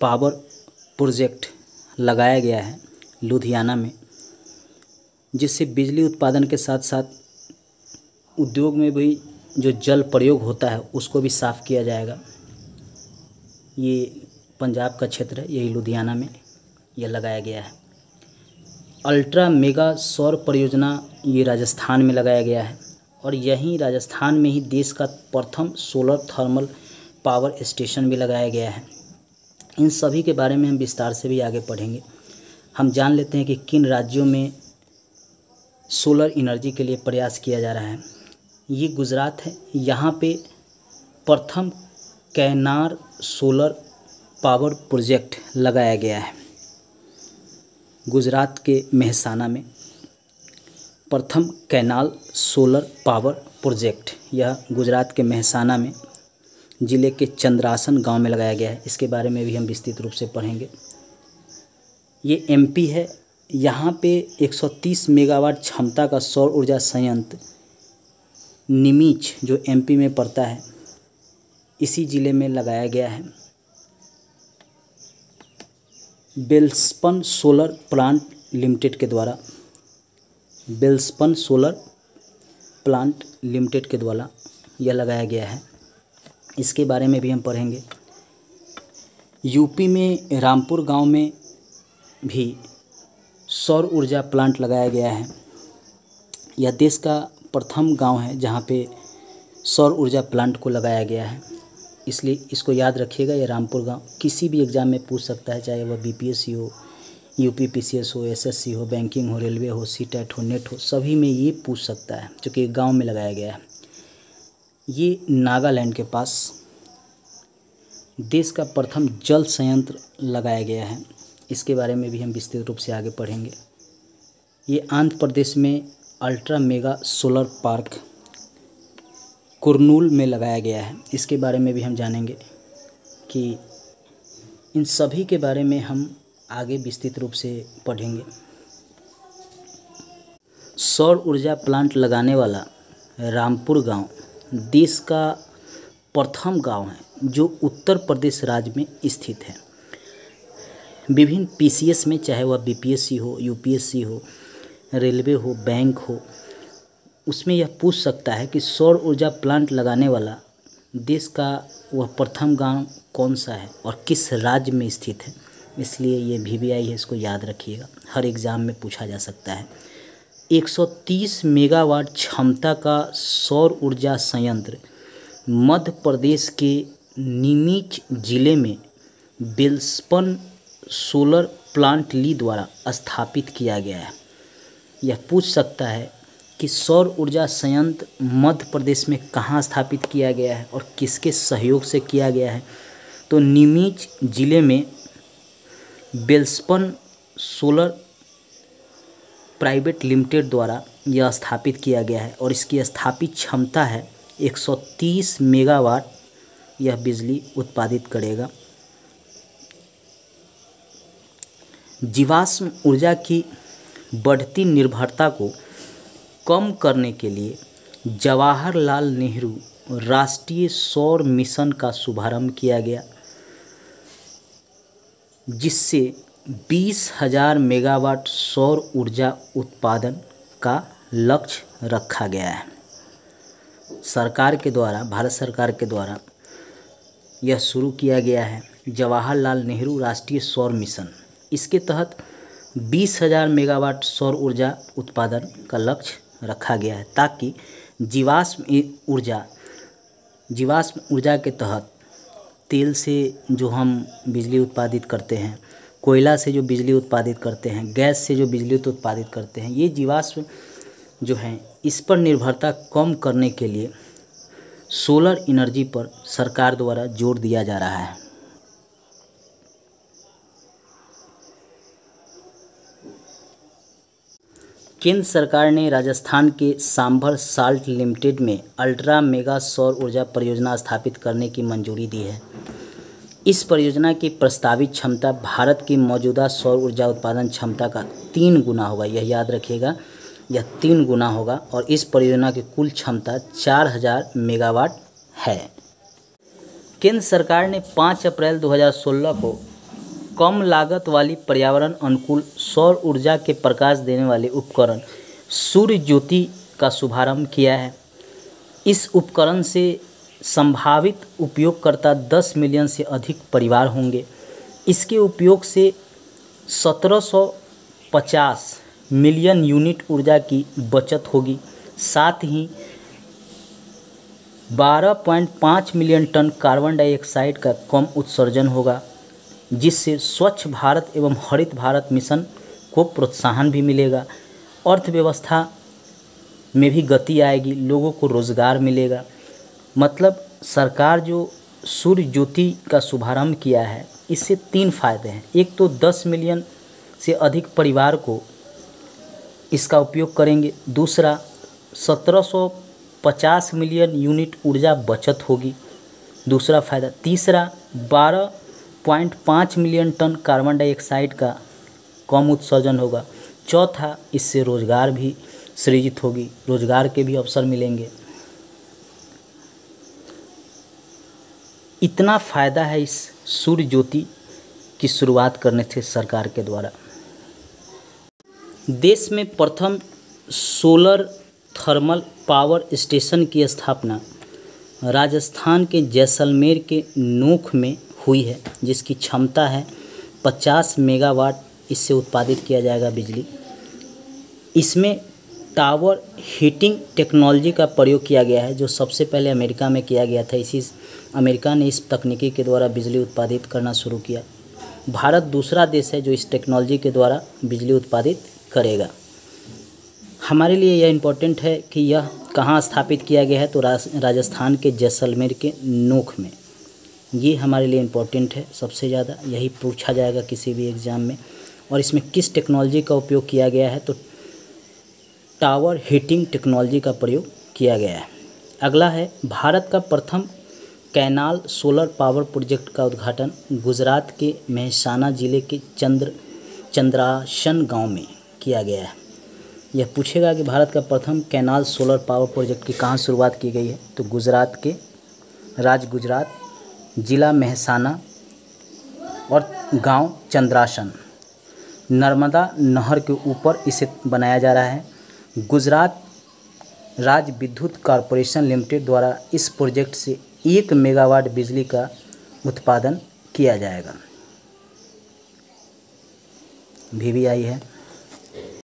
Power project लगाया गया है लुधियाना में, जिससे बिजली उत्पादन के साथ साथ उद्योग में भी जो जल प्रयोग होता है उसको भी साफ़ किया जाएगा। ये पंजाब का क्षेत्र है, यही लुधियाना में यह लगाया गया है। अल्ट्रा मेगा सौर परियोजना ये राजस्थान में लगाया गया है और यहीं राजस्थान में ही देश का प्रथम सोलर थर्मल पावर स्टेशन भी लगाया गया है। इन सभी के बारे में हम विस्तार से भी आगे पढ़ेंगे। हम जान लेते हैं कि किन राज्यों में सोलर एनर्जी के लिए प्रयास किया जा रहा है। ये गुजरात है, यहाँ पे प्रथम कैनार सोलर पावर प्रोजेक्ट लगाया गया है। गुजरात के मेहसाना में प्रथम कैनाल सोलर पावर प्रोजेक्ट, यह गुजरात के मेहसाना में ज़िले के चंद्रासन गांव में लगाया गया है। इसके बारे में भी हम विस्तृत रूप से पढ़ेंगे। ये एमपी है, यहाँ पे 130 मेगावाट क्षमता का सौर ऊर्जा संयंत्र नीमीच जो एमपी में पड़ता है, इसी ज़िले में लगाया गया है। वेलस्पन सोलर प्लांट लिमिटेड के द्वारा, वेलस्पन सोलर प्लांट लिमिटेड के द्वारा यह लगाया गया है। इसके बारे में भी हम पढ़ेंगे। यूपी में रामपुर गांव में भी सौर ऊर्जा प्लांट लगाया गया है। यह देश का प्रथम गांव है जहां पे सौर ऊर्जा प्लांट को लगाया गया है, इसलिए इसको याद रखिएगा। यह रामपुर गांव किसी भी एग्ज़ाम में पूछ सकता है, चाहे वह बीपीएससी हो, यूपीपीसीएस हो, एसएससी हो, बैंकिंग हो, रेलवे हो, सीटेट हो, नेट हो, सभी में ये पूछ सकता है, क्योंकि गांव में लगाया गया है। ये नागालैंड के पास देश का प्रथम जल संयंत्र लगाया गया है। इसके बारे में भी हम विस्तृत रूप से आगे पढ़ेंगे। ये आंध्र प्रदेश में ultra mega solar park Kurnool में लगाया गया है। इसके बारे में भी हम जानेंगे कि इन सभी के बारे में हम आगे विस्तृत रूप से पढ़ेंगे। सौर ऊर्जा प्लांट लगाने वाला रामपुर गांव देश का प्रथम गांव है जो उत्तर प्रदेश राज्य में स्थित है। विभिन्न पीसीएस में, चाहे वह बीपीएससी हो, यूपीएससी हो, रेलवे हो, बैंक हो, उसमें यह पूछ सकता है कि सौर ऊर्जा प्लांट लगाने वाला देश का वह प्रथम गांव कौन सा है और किस राज्य में स्थित है। इसलिए ये वीवीआई है, इसको याद रखिएगा, हर एग्ज़ाम में पूछा जा सकता है। 130 मेगावाट क्षमता का सौर ऊर्जा संयंत्र मध्य प्रदेश के नीमीच जिले में वेलस्पन सोलर प्लांट ली द्वारा स्थापित किया गया है। यह पूछ सकता है कि सौर ऊर्जा संयंत्र मध्य प्रदेश में कहाँ स्थापित किया गया है और किसके सहयोग से किया गया है। तो नीमीच जिले में वेलस्पन सोलर प्राइवेट लिमिटेड द्वारा यह स्थापित किया गया है और इसकी स्थापित क्षमता है 130 मेगावाट। यह बिजली उत्पादित करेगा। जीवाश्म ऊर्जा की बढ़ती निर्भरता को कम करने के लिए जवाहरलाल नेहरू राष्ट्रीय सौर मिशन का शुभारंभ किया गया, जिससे 20,000 मेगावाट सौर ऊर्जा उत्पादन का लक्ष्य रखा गया है। सरकार के द्वारा, भारत सरकार के द्वारा यह शुरू किया गया है जवाहरलाल नेहरू राष्ट्रीय सौर मिशन। इसके तहत 20,000 मेगावाट सौर ऊर्जा उत्पादन का लक्ष्य रखा गया है, ताकि जीवाश्म ऊर्जा के तहत तेल से जो हम बिजली उत्पादित करते हैं, कोयला से जो बिजली उत्पादित करते हैं, गैस से जो बिजली उत्पादित करते हैं, ये जीवाश्म जो हैं इस पर निर्भरता कम करने के लिए सोलर एनर्जी पर सरकार द्वारा जोर दिया जा रहा है। केंद्र सरकार ने राजस्थान के सांभर साल्ट लिमिटेड में अल्ट्रा मेगा सौर ऊर्जा परियोजना स्थापित करने की मंजूरी दी है। इस परियोजना की प्रस्तावित क्षमता भारत की मौजूदा सौर ऊर्जा उत्पादन क्षमता का 3 गुना होगा। यह याद रखिएगा, यह 3 गुना होगा और इस परियोजना की कुल क्षमता 4000 मेगावाट है। केंद्र सरकार ने 5 अप्रैल 2016 को कम लागत वाली पर्यावरण अनुकूल सौर ऊर्जा के प्रकाश देने वाले उपकरण सूर्य ज्योति का शुभारंभ किया है। इस उपकरण से संभावित उपयोगकर्ता 10 मिलियन से अधिक परिवार होंगे। इसके उपयोग से 1750 मिलियन यूनिट ऊर्जा की बचत होगी। साथ ही 12.5 मिलियन टन कार्बन डाइऑक्साइड का कम उत्सर्जन होगा, जिससे स्वच्छ भारत एवं हरित भारत मिशन को प्रोत्साहन भी मिलेगा। अर्थव्यवस्था में भी गति आएगी, लोगों को रोज़गार मिलेगा। मतलब सरकार जो सूर्य ज्योति का शुभारंभ किया है, इससे 3 फ़ायदे हैं। एक तो 10 मिलियन से अधिक परिवार को इसका उपयोग करेंगे। दूसरा 1750 मिलियन यूनिट ऊर्जा बचत होगी, दूसरा फ़ायदा। तीसरा 12.5 मिलियन टन कार्बन डाइऑक्साइड का कम उत्सर्जन होगा। चौथा, इससे रोज़गार भी सृजित होगी, रोज़गार के भी अवसर मिलेंगे। इतना फ़ायदा है इस सूर्य ज्योति की शुरुआत करने से सरकार के द्वारा। देश में प्रथम सोलर थर्मल पावर स्टेशन की स्थापना राजस्थान के जैसलमेर के नोख में हुई है, जिसकी क्षमता है 50 मेगावाट। इससे उत्पादित किया जाएगा बिजली। इसमें टावर हीटिंग टेक्नोलॉजी का प्रयोग किया गया है, जो सबसे पहले अमेरिका में किया गया था। अमेरिका ने इस तकनीकी के द्वारा बिजली उत्पादित करना शुरू किया। भारत दूसरा देश है जो इस टेक्नोलॉजी के द्वारा बिजली उत्पादित करेगा। हमारे लिए यह इम्पोर्टेंट है कि यह कहाँ स्थापित किया गया है, तो राजस्थान के जैसलमेर के नोख में। ये हमारे लिए इम्पोर्टेंट है, सबसे ज़्यादा यही पूछा जाएगा किसी भी एग्ज़ाम में। और इसमें किस टेक्नोलॉजी का उपयोग किया गया है, तो टावर हीटिंग टेक्नोलॉजी का प्रयोग किया गया है। अगला है भारत का प्रथम कैनाल सोलर पावर प्रोजेक्ट का उद्घाटन गुजरात के मेहसाना जिले के चंद्रासन गांव में किया गया है। यह पूछेगा कि भारत का प्रथम कैनाल सोलर पावर प्रोजेक्ट की कहाँ शुरुआत की गई है, तो गुजरात के गुजरात जिला मेहसाना और गांव चंद्रासन, नर्मदा नहर के ऊपर इसे बनाया जा रहा है। गुजरात राज्य विद्युत कॉर्पोरेशन लिमिटेड द्वारा इस प्रोजेक्ट से 1 मेगावाट बिजली का उत्पादन किया जाएगा। VVI है।